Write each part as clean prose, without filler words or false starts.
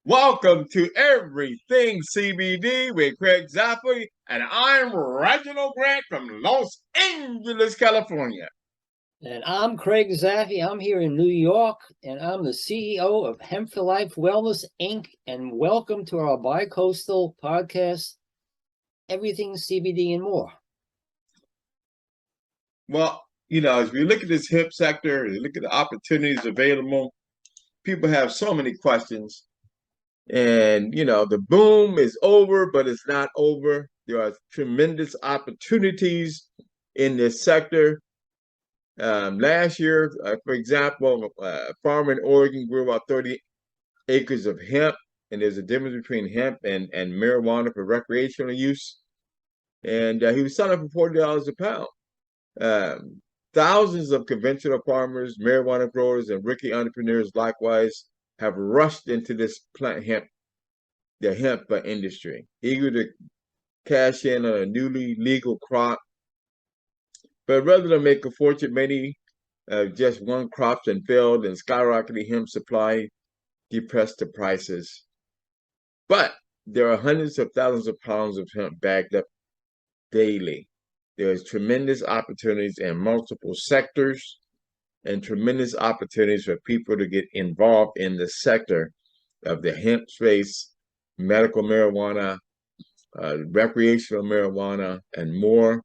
Welcome to Everything CBD with Craig Zaffe, and I'm Reginald Grant from Los Angeles, California. And I'm Craig Zaffe. I'm here in New York, and I'm the CEO of Hemp for Life Wellness, Inc. And welcome to our bi-coastal podcast, Everything CBD and More. Well, as we look at this hemp sector, we look at the opportunities available, people have so many questions. And, the boom is over, but it's not over. There are tremendous opportunities in this sector. Last year, for example, a farmer in Oregon grew about 30 acres of hemp, and there's a difference between hemp and marijuana for recreational use. And he was selling for $40 a pound. Thousands of conventional farmers, marijuana growers, and rookie entrepreneurs likewise have rushed into this the hemp industry, eager to cash in on a newly legal crop. But rather than make a fortune, many just one crops and failed, and skyrocketing hemp supply depressed the prices. But there are hundreds of thousands of pounds of hemp bagged up daily. There is tremendous opportunities in multiple sectors and tremendous opportunities for people to get involved in the sector of the hemp space, medical marijuana, recreational marijuana, and more.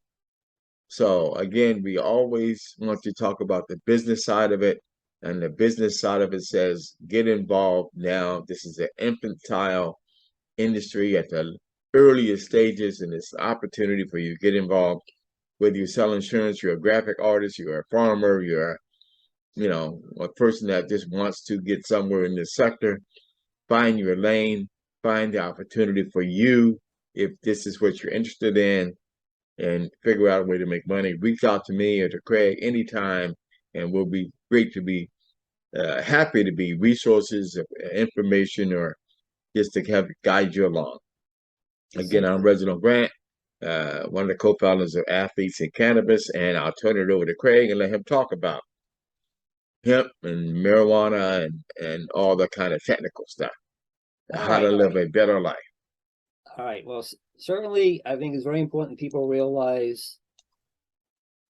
So again, we always want to talk about the business side of it. And the business side of it says, get involved now. This is an infantile industry at the earliest stages, and it's an opportunity for you to get involved. Whether you sell insurance, you're a graphic artist, you're a farmer, you're, a person that just wants to get somewhere in this sector, find your lane, find the opportunity for you if this is what you're interested in, and figure out a way to make money. Reach out to me or to Craig anytime, and we'll be great to be happy to be resources, information, or just to have guide you along. Again, I'm Reginald Grant, one of the co-founders of Athletes in Cannabis, and I'll turn it over to Craig and let him talk about hemp and marijuana and all the kind of technical stuff, how to live a better life. All right. Well, certainly, I think it's very important people realize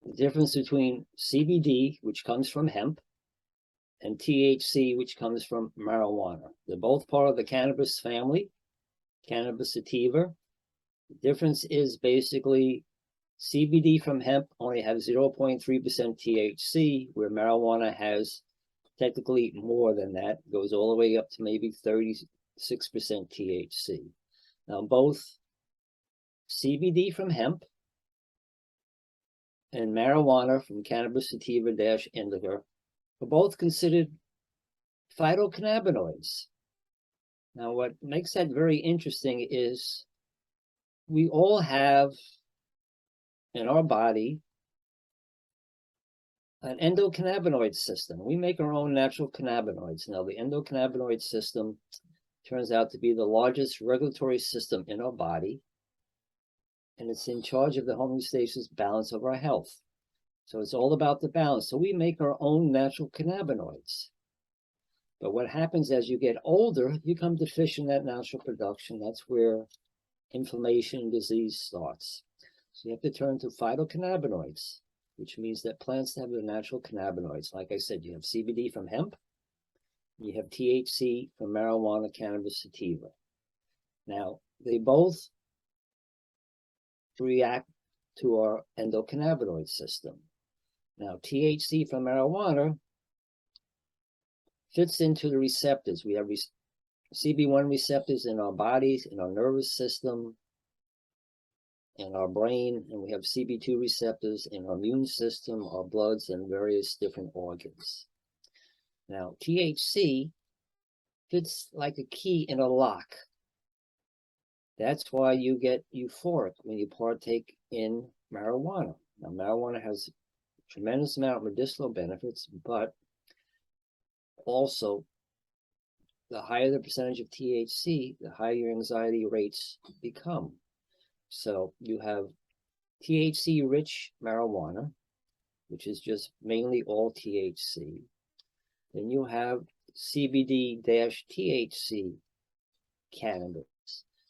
the difference between CBD, which comes from hemp, and THC, which comes from marijuana. They're both part of the cannabis family, cannabis sativa. The difference is basically CBD from hemp only has 0.3% THC, where marijuana has technically more than that, goes all the way up to maybe 36% THC. Now, both CBD from hemp and marijuana from cannabis sativa-indica are both considered phytocannabinoids. Now, what makes that very interesting is we all have in our body an endocannabinoid system. We make our own natural cannabinoids. Now, the endocannabinoid system turns out to be the largest regulatory system in our body, and it's in charge of the homeostasis balance of our health. So it's all about the balance. So we make our own natural cannabinoids. But what happens as you get older, you become deficient in that natural production. That's where inflammation and disease starts. So you have to turn to phytocannabinoids, which means that plants have their natural cannabinoids. Like I said, you have CBD from hemp, you have THC from marijuana, cannabis sativa. Now, they both react to our endocannabinoid system. Now, THC from marijuana fits into the receptors. We have CB1 receptors in our bodies, in our nervous system, in our brain, and we have CB2 receptors in our immune system, our bloods, and various different organs. Now, THC fits like a key in a lock. That's why you get euphoric when you partake in marijuana. Now, marijuana has a tremendous amount of medicinal benefits, but also the higher the percentage of THC, the higher your anxiety rates become. So you have THC-rich marijuana, which is just mainly all THC. Then you have CBD-THC cannabis.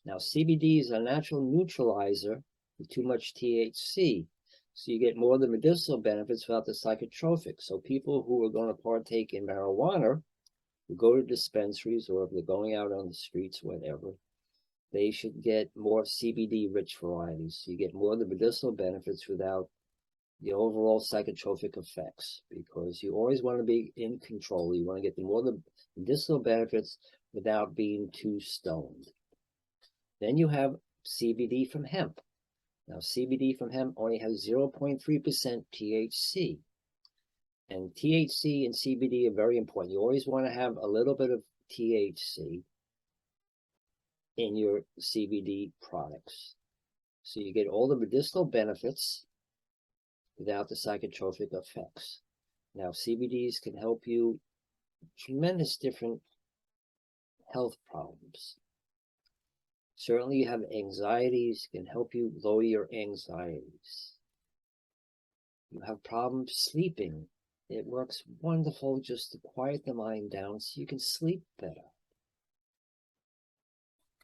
Now, CBD is a natural neutralizer for too much THC. So you get more of the medicinal benefits without the psychotropic. So people who are going to partake in marijuana, who go to dispensaries, or if they're going out on the streets, whatever, they should get more CBD-rich varieties. So you get more of the medicinal benefits without the overall psychotropic effects, because you always want to be in control. You want to get more of the medicinal benefits without being too stoned. Then you have CBD from hemp. Now, CBD from hemp only has 0.3% THC. And THC and CBD are very important. You always want to have a little bit of THC in your CBD products. So you get all the medicinal benefits without the psychotropic effects. Now, CBDs can help you tremendous different health problems. Certainly, you have anxieties, can help you lower your anxieties. You have problems sleeping. It works wonderful just to quiet the mind down so you can sleep better.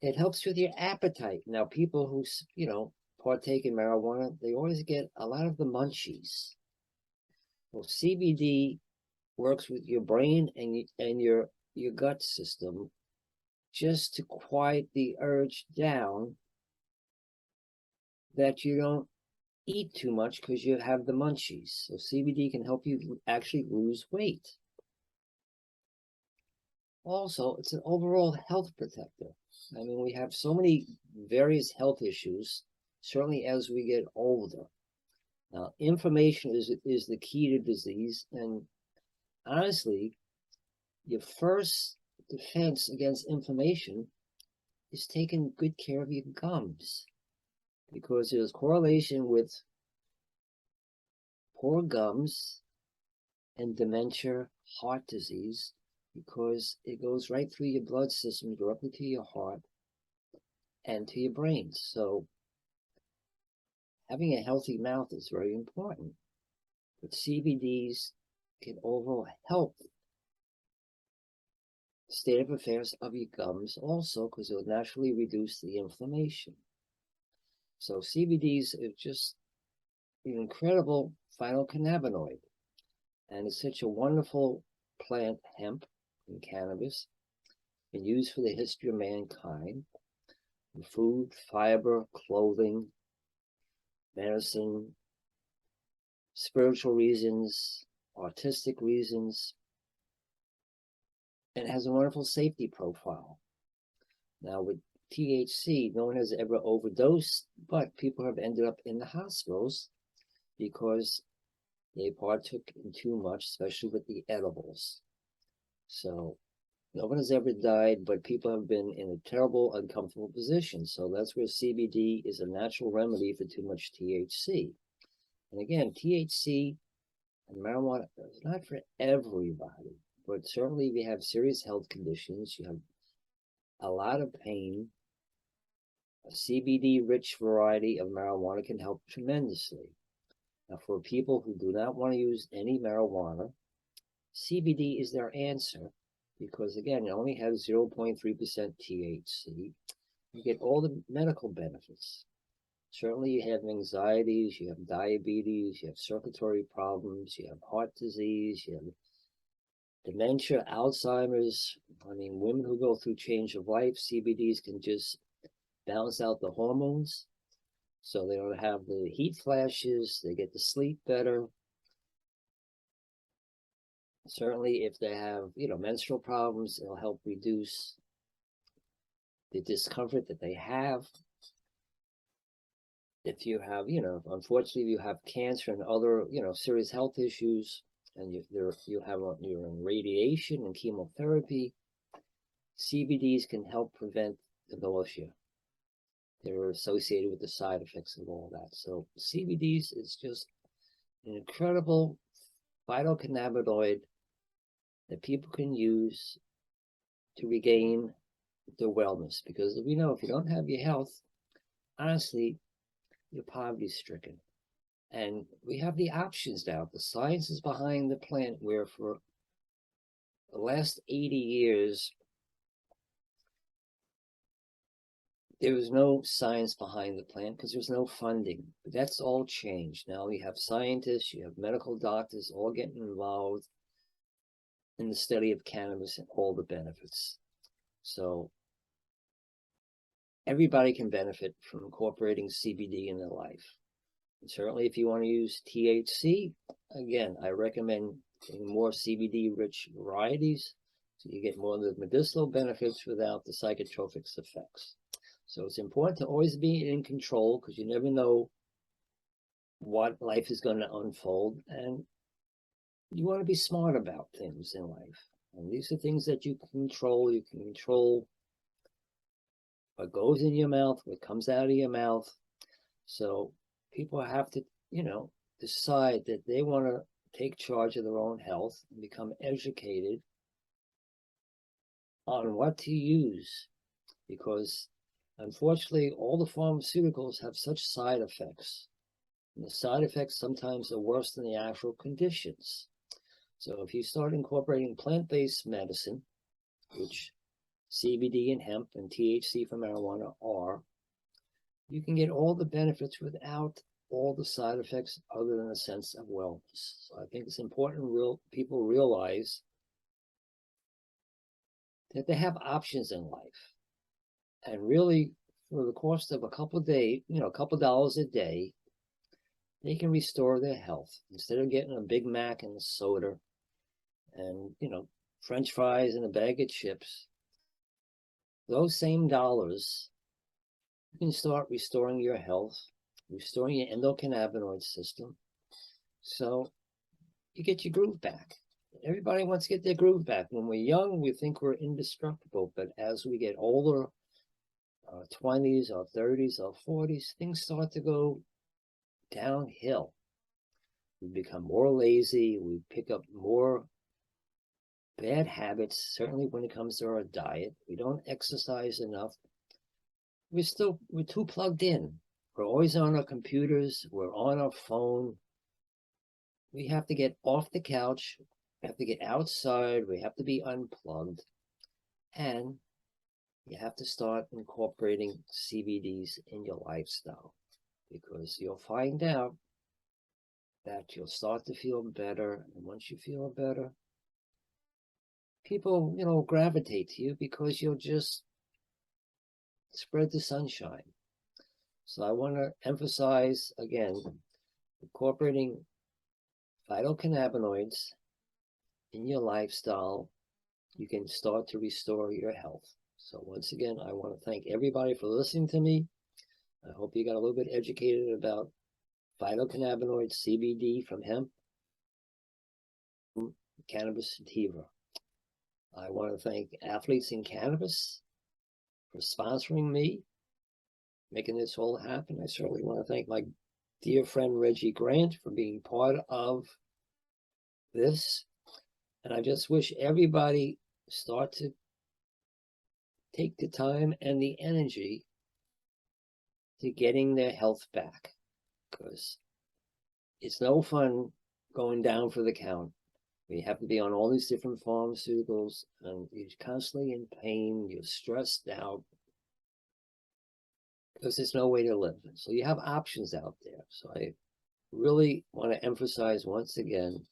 It helps with your appetite. Now, people who, partake in marijuana, they always get a lot of the munchies. Well, CBD works with your brain and your gut system just to quiet the urge down that you don't eat too much because you have the munchies. So CBD can help you actually lose weight. Also, it's an overall health protector. I mean, we have so many various health issues, certainly as we get older. Now, information is the key to disease. And honestly, your first defense against inflammation is taking good care of your gums, because there's correlation with poor gums and dementia, heart disease, because it goes right through your blood system, directly to your heart and to your brain. So having a healthy mouth is very important. But CBDs can overall help the state of affairs of your gums also, because it will naturally reduce the inflammation. So CBDs are just an incredible phytocannabinoid. And it's such a wonderful plant, hemp and cannabis, been used for the history of mankind, in food, fiber, clothing, medicine, spiritual reasons, artistic reasons, and it has a wonderful safety profile. Now, with THC, no one has ever overdosed, but people have ended up in the hospitals because they partook in too much, especially with the edibles. So no one has ever died, but people have been in a terrible, uncomfortable position. So that's where CBD is a natural remedy for too much THC. And again, THC and marijuana is not for everybody, but certainly if you have serious health conditions, you have a lot of pain, a CBD-rich variety of marijuana can help tremendously. Now, for people who do not want to use any marijuana, CBD is their answer, because again, it only has 0.3% THC. You get all the medical benefits. Certainly you have anxieties, you have diabetes, you have circulatory problems, you have heart disease, you have dementia, Alzheimer's. I mean, women who go through change of life, CBDs can just balance out the hormones, so they don't have the heat flashes, they get to sleep better. Certainly if they have, menstrual problems, it'll help reduce the discomfort that they have. If you have, unfortunately, if you have cancer and other, serious health issues, and you're in radiation and chemotherapy, CBDs can help prevent the nausea. They're associated with the side effects of all that. So CBDs is just an incredible phytocannabinoid that people can use to regain their wellness. Because we know if you don't have your health, honestly, you're poverty stricken. And we have the options now. The science is behind the plant, where for the last 80 years, there was no science behind the plant because there's no funding. But that's all changed. Now you have scientists, you have medical doctors all getting involved in the study of cannabis and all the benefits. So everybody can benefit from incorporating CBD in their life. And certainly if you want to use THC, again, I recommend getting more CBD-rich varieties so you get more of the medicinal benefits without the psychotropic effects. So it's important to always be in control because you never know what life is going to unfold, and you want to be smart about things in life. And these are things that you can control. You can control what goes in your mouth, what comes out of your mouth. So people have to, decide that they want to take charge of their own health and become educated on what to use, because unfortunately all the pharmaceuticals have such side effects, and the side effects sometimes are worse than the actual conditions. So if you start incorporating plant-based medicine, which CBD and hemp and THC for marijuana are, you can get all the benefits without all the side effects other than a sense of wellness. So I think it's important people realize that they have options in life. And really, for the cost of a couple of days, a couple of dollars a day, they can restore their health. Instead of getting a Big Mac and a soda and, French fries and a bag of chips, those same dollars, you can start restoring your health, restoring your endocannabinoid system, so you get your groove back. Everybody wants to get their groove back. When we're young, we think we're indestructible, but as we get older, our 20s, our 30s, our 40s, things start to go downhill. We become more lazy, we pick up more bad habits, certainly when it comes to our diet. We don't exercise enough. We're too plugged in. We're always on our computers, we're on our phone. We have to get off the couch, we have to get outside, we have to be unplugged, and you have to start incorporating CBDs in your lifestyle, because you'll find out that you'll start to feel better, and once you feel better, people, gravitate to you because you'll just spread the sunshine. So I want to emphasize again, incorporating phytocannabinoids in your lifestyle, you can start to restore your health. So once again, I want to thank everybody for listening to me. I hope you got a little bit educated about phytocannabinoids, CBD from hemp, cannabis sativa. I want to thank Athletes in Cannabis for sponsoring me, making this all happen. I certainly want to thank my dear friend Reggie Grant for being part of this. And I just wish everybody start to take the time and the energy to getting their health back, because it's no fun going down for the count. We have to be on all these different pharmaceuticals, and you're constantly in pain, you're stressed out, because there's no way to live. So you have options out there. So I really want to emphasize once again,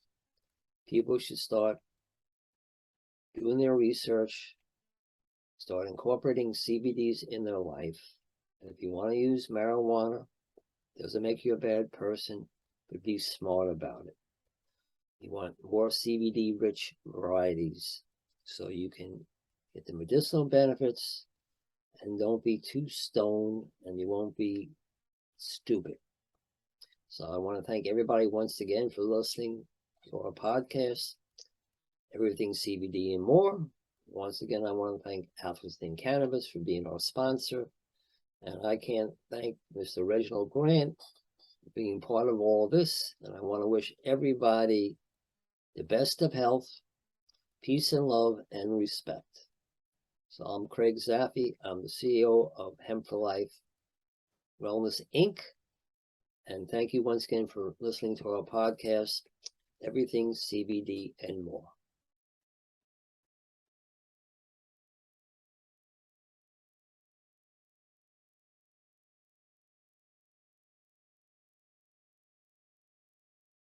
people should start doing their research, start incorporating CBDs in their life. And if you want to use marijuana, it doesn't make you a bad person, but be smart about it. You want more CBD-rich varieties so you can get the medicinal benefits and don't be too stoned, and you won't be stupid. So I want to thank everybody once again for listening to our podcast, Everything CBD and More. Once again, I want to thank Athletes in Cannabis for being our sponsor. And I can't thank Mr. Reginald Grant for being part of all this. And I want to wish everybody the best of health, peace and love, and respect. So I'm Craig Zaffe. I'm the CEO of Hemp for Life Wellness, Inc. And thank you once again for listening to our podcast, Everything CBD and More.